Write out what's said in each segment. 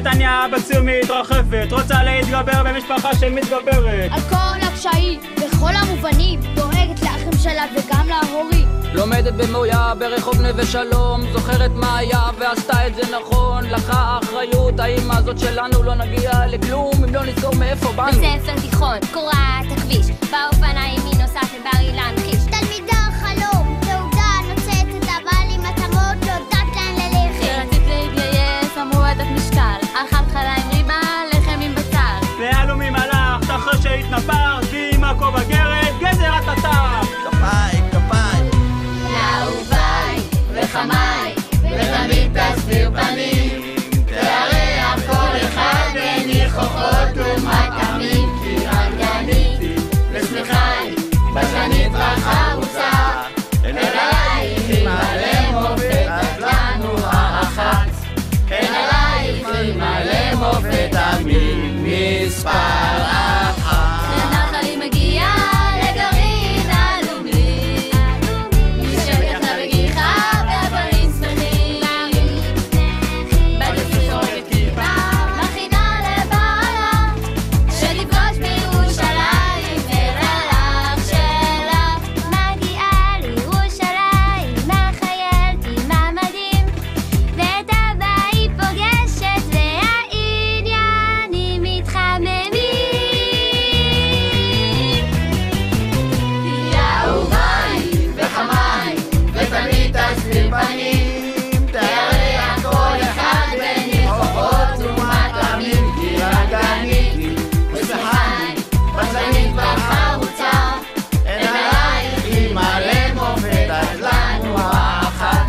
נתניה בציור מתרחפת, רוצה להתגבר במשפחה שמתגברת. על כל הקשיים, בכל המובנים, דואגת לאחים שלה וגם להורים. לומדת במויה ברחוב נווה שלום, זוכרת מה היה ועשתה את זה נכון. לקחה אחריות, האמא הזאת שלנו לא נגיע לכלום אם לא נזכור מאיפה באנו. בספר תיכון, קורעת הכביש, באופניים היא נוסעת לבר אילן חיש. תלמידה חלום, תעודה נוצצת, אבל עם התאמות לא יודעת לאן ללכת. כשרצית להתגייס, אמרו את משקל, אכלת חלה עם ריבה, לחם עם בצל. להלומים הלכת אחרי שהתנפרת, ועם עקוב הגרת, גזר התתר. כפיים, כפיים. לאהוביי וחמיי, ותמיד תסביר פנים, תארח כל אחד בניחוחות ומטעמים, כי רנגנית ושמחי, בשנית רחרוצה, אלייך היא מלא מופת, את לנו האחת. אלייך היא מלא מופת, תמיד מספר אחת. לנחל היא מגיעה לגרעין הלאומי, נשארת לה בגיחה והבנים שמחים, בדפסות כיפה מכינה לבעלה, שתפגוש בירושלים ולך שלך. מגיעה לירושלים, מחיילת עם המדים, ואת אבא היא פוגשת והעניינים מתחממים. אהוביי וחמיי, ותמיד תסביר פנים, תארח כל אחד בניחוחות ומטעמים, כי רנגנית ושמחי, בשנית וחרוצה, אלייך היא מלא מופת, את לנו האחת.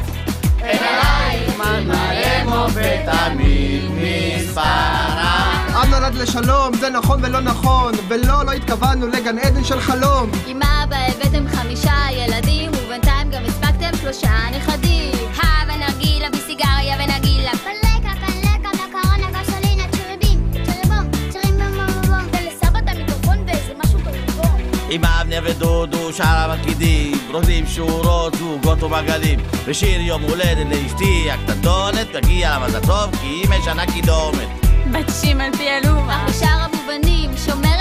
אלייך היא מלא מופת, תמיד מספר אחת. עם נולד לשלום, זה נכון ולא נכון, ולא התכוונו לגן עדן של חלום. עם אבא הבאתם 5 ילדים, ובינתיים גם הספקתם 3 נכדים. הבה נרגילה בסיגריה ונגילה, פלקה, מקרונה, גסולינה, צ'ריבים, צ'ריבום, ולסבא את המיקרופון ואיזה משהו בלבון. עם אבנר ודודו, שאר המתקידים, רוזים שורות, זוגות ומגלים, ושיר יום הולדת לאשתי הקטנטונת, מגיע לה מזל טוב כי היא משנה קידומת. בתשים על פי אלומה, בשאר המובנים שומרת